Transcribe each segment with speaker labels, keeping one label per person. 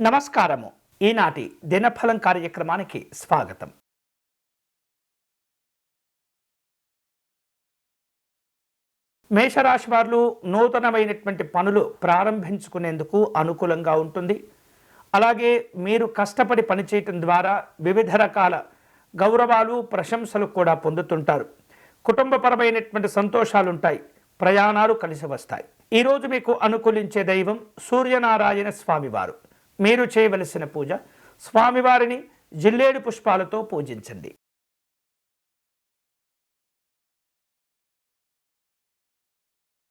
Speaker 1: నమస్కారము. ఈనాటి దినఫలం కార్యక్రమానికి స్వాగతం. మేషరాశి వారు నూతనమైనటువంటి పనులు ప్రారంభించుకునేందుకు అనుకూలంగా ఉంటుంది. అలాగే మీరు కష్టపడి పనిచేయటం ద్వారా వివిధ రకాల గౌరవాలు, ప్రశంసలు కూడా పొందుతుంటారు. కుటుంబపరమైనటువంటి సంతోషాలు ఉంటాయి. ప్రయాణాలు కలిసి వస్తాయి. ఈరోజు మీకు అనుకూలించే దైవం సూర్యనారాయణ స్వామివారు. మీరు చేయవలసిన పూజ, స్వామివారిని జిల్లేడు పుష్పాలతో పూజించండి.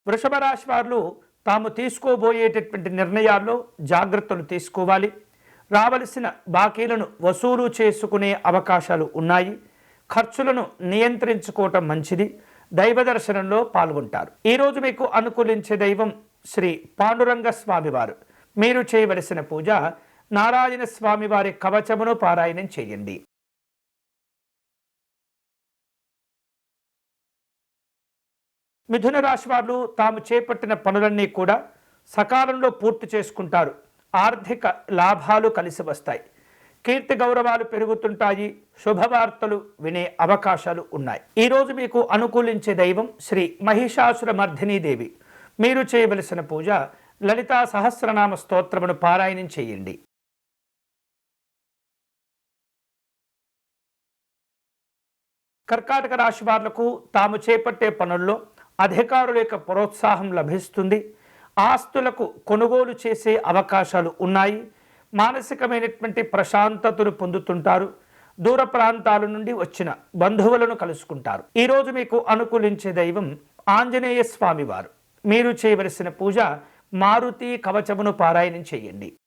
Speaker 1: వృషభ రాశి వారు తాము తీసుకోబోయేటటువంటి నిర్ణయాల్లో జాగ్రత్తలు తీసుకోవాలి. రావలసిన బాకీలను వసూలు చేసుకునే అవకాశాలు ఉన్నాయి. ఖర్చులను నియంత్రించుకోవటం మంచిది. దైవ దర్శనంలో పాల్గొంటారు. ఈరోజు మీకు అనుకూలించే దైవం శ్రీ పాండురంగ స్వామివారు. మీరు చేయవలసిన పూజ, నారాయణ స్వామివారి కవచమును పారాయణం చేయండి. మిథున రాశి వారు తాము చేపట్టిన పనులన్నీ కూడా సకాలంలో పూర్తి చేసుకుంటారు. ఆర్థిక లాభాలు కలిసి వస్తాయి. కీర్తి గౌరవాలు పెరుగుతుంటాయి. శుభవార్తలు వినే అవకాశాలు ఉన్నాయి. ఈరోజు మీకు అనుకూలించే దైవం శ్రీ మహిషాసుర మర్దినీ దేవి. మీరు చేయవలసిన పూజ, లలితా సహస్రనామ స్తోత్రమును పారాయణం చేయండి. కర్కాటక రాశి వాళ్లకు తాము చేపట్టే పనుల్లో అధికారుల యొక్క ప్రోత్సాహం లభిస్తుంది. ఆస్తులకు కొనుగోలు చేసే అవకాశాలు ఉన్నాయి. మానసికమైనటువంటి ప్రశాంతతను పొందుతుంటారు. దూర ప్రాంతాల నుండి వచ్చిన బంధువులను కలుసుకుంటారు. ఈరోజు మీకు అనుకూలించే దైవం ఆంజనేయ స్వామివారు. మీరు చేయవలసిన పూజ, మారుతి కవచమును పారాయణం చేయండి.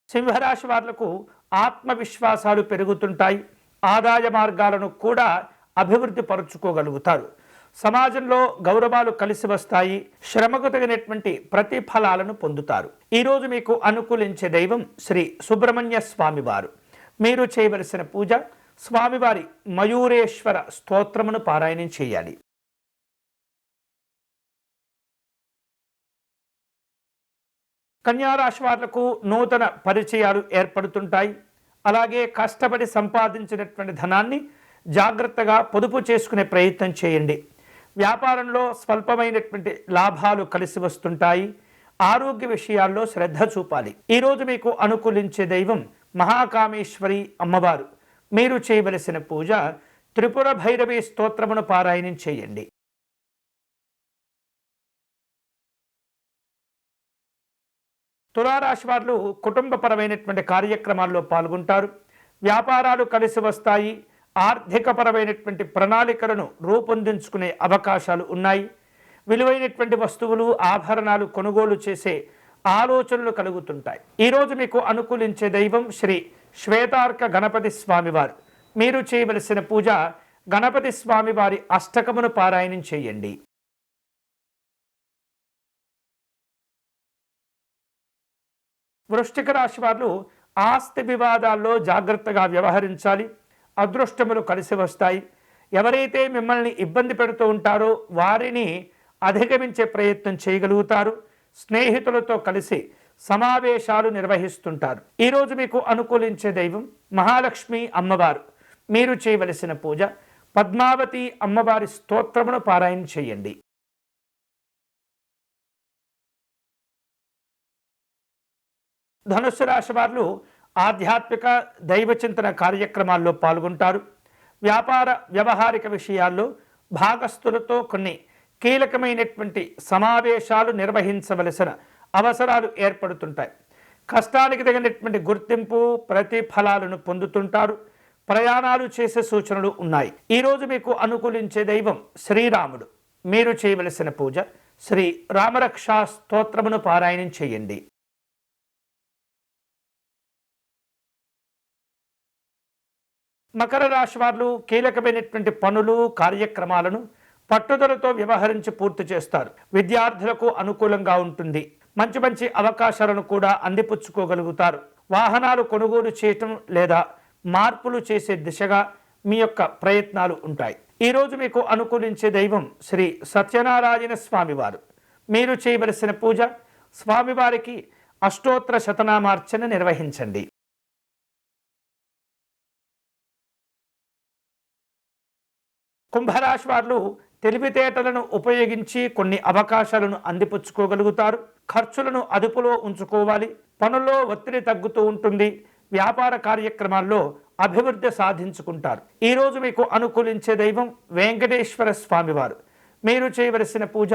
Speaker 1: సింహరాశి వాళ్లకు ఆత్మవిశ్వాసాలు పెరుగుతుంటాయి. ఆదాయ మార్గాలను కూడా అభివృద్ధి పరుచుకోగలుగుతారు. సమాజంలో గౌరవాలు కలిసి వస్తాయి. శ్రమకు తగినటువంటి ప్రతిఫలాలను పొందుతారు. ఈరోజు మీకు అనుకూలించే దైవం శ్రీ సుబ్రహ్మణ్య స్వామివారు. మీరు చేయవలసిన పూజ, స్వామివారి మయూరేశ్వర స్తోత్రమును పారాయణం చేయాలి. కన్యారాశి వాళ్లకు నూతన పరిచయాలు ఏర్పడుతుంటాయి. అలాగే కష్టపడి సంపాదించినటువంటి ధనాన్ని జాగ్రత్తగా పొదుపు చేసుకునే ప్రయత్నం చేయండి. వ్యాపారంలో స్వల్పమైనటువంటి లాభాలు కలిసి వస్తుంటాయి. ఆరోగ్య విషయాల్లో శ్రద్ధ చూపాలి. ఈరోజు మీకు అనుకూలించే దైవం మహాకామేశ్వరి అమ్మవారు. మీరు చేయవలసిన పూజ, త్రిపుర భైరవి స్తోత్రమును పారాయణం చేయండి. తులారాశి వారు కుటుంబపరమైనటువంటి కార్యక్రమాల్లో పాల్గొంటారు. వ్యాపారాలు కలిసి వస్తాయి. ఆర్థికపరమైనటువంటి ప్రణాళికలను రూపొందించుకునే అవకాశాలు ఉన్నాయి. విలువైనటువంటి వస్తువులు, ఆభరణాలు కొనుగోలు చేసే ఆలోచనలు కలుగుతుంటాయి. ఈరోజు మీకు అనుకూలించే దైవం శ్రీ శ్వేతార్క గణపతి స్వామివారు. మీరు చేయవలసిన పూజ, గణపతి స్వామివారి అష్టకమును పారాయణం చేయండి. వృశ్చిక రాశి వారు ఆస్తి వివాదాల్లో జాగ్రత్తగా వ్యవహరించాలి. అదృష్టములు కలిసి వస్తాయి. ఎవరైతే మిమ్మల్ని ఇబ్బంది పెడుతూ ఉంటారో వారిని అధిగమించే ప్రయత్నం చేయగలుగుతారు. స్నేహితులతో కలిసి సమావేశాలు నిర్వహిస్తుంటారు. ఈరోజు మీకు అనుకూలించే దైవం మహాలక్ష్మి అమ్మవారు. మీరు చేయవలసిన పూజ, పద్మావతి అమ్మవారి స్తోత్రమును పారాయణ చేయండి. ధనుస్సు రాశి వారు ఆధ్యాత్మిక దైవచింతన కార్యక్రమాల్లో పాల్గొంటారు. వ్యాపార వ్యవహారిక విషయాల్లో భాగస్థులతో కొన్ని కీలకమైనటువంటి సమావేశాలు నిర్వహించవలసిన అవసరాలు ఏర్పడుతుంటాయి. కష్టానికి తగినటువంటి గుర్తింపు, ప్రతిఫలాలను పొందుతుంటారు. ప్రయాణాలు చేసే సూచనలు ఉన్నాయి. ఈరోజు మీకు అనుకూలించే దైవం శ్రీరాముడు. మీరు చేయవలసిన పూజ, శ్రీ రామరక్షా స్తోత్రమును పారాయణం చేయండి. మకర రాశి వారు కీలకమైనటువంటి పనులు, కార్యక్రమాలను పట్టుదలతో వ్యవహరించి పూర్తి చేస్తారు. విద్యార్థులకు అనుకూలంగా ఉంటుంది. మంచి మంచి అవకాశాలను కూడా అందిపుచ్చుకోగలుగుతారు. వాహనాలు కొనుగోలు చేయటం లేదా మార్పులు చేసే దిశగా మీ యొక్క ప్రయత్నాలు ఉంటాయి. ఈరోజు మీకు అనుకూలించే దైవం శ్రీ సత్యనారాయణ స్వామివారు. మీరు చేయవలసిన పూజ, స్వామివారికి అష్టోత్తర శతనామార్చన నిర్వహించండి. కుంభరాశి వారు తెలివితేటలను ఉపయోగించి కొన్ని అవకాశాలను అందిపుచ్చుకోగలుగుతారు. ఖర్చులను అదుపులో ఉంచుకోవాలి. పనుల్లో ఒత్తిడి తగ్గుతూ ఉంటుంది. వ్యాపార కార్యక్రమాల్లో అభివృద్ధి సాధించుకుంటారు. ఈరోజు మీకు అనుకూలించే దైవం వెంకటేశ్వర స్వామివారు. మీరు చేయవలసిన పూజ,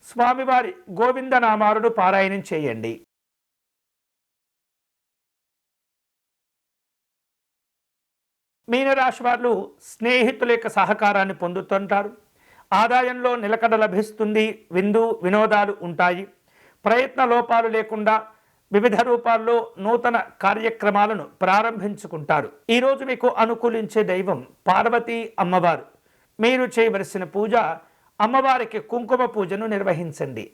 Speaker 1: స్వామివారి గోవిందనామాలను పారాయణం చేయండి. మీనరాశి వారు స్నేహితుల యొక్క సహకారాన్ని పొందుతుంటారు. ఆదాయంలో నిలకడ లభిస్తుంది. విందు వినోదాలు ఉంటాయి. ప్రయత్న లోపాలు లేకుండా వివిధ రూపాల్లో నూతన కార్యక్రమాలను ప్రారంభించుకుంటారు. ఈరోజు మీకు అనుకూలించే దైవం పార్వతీ అమ్మవారు. మీరు చేయవలసిన పూజ, అమ్మవారికి కుంకుమ పూజను నిర్వహించండి.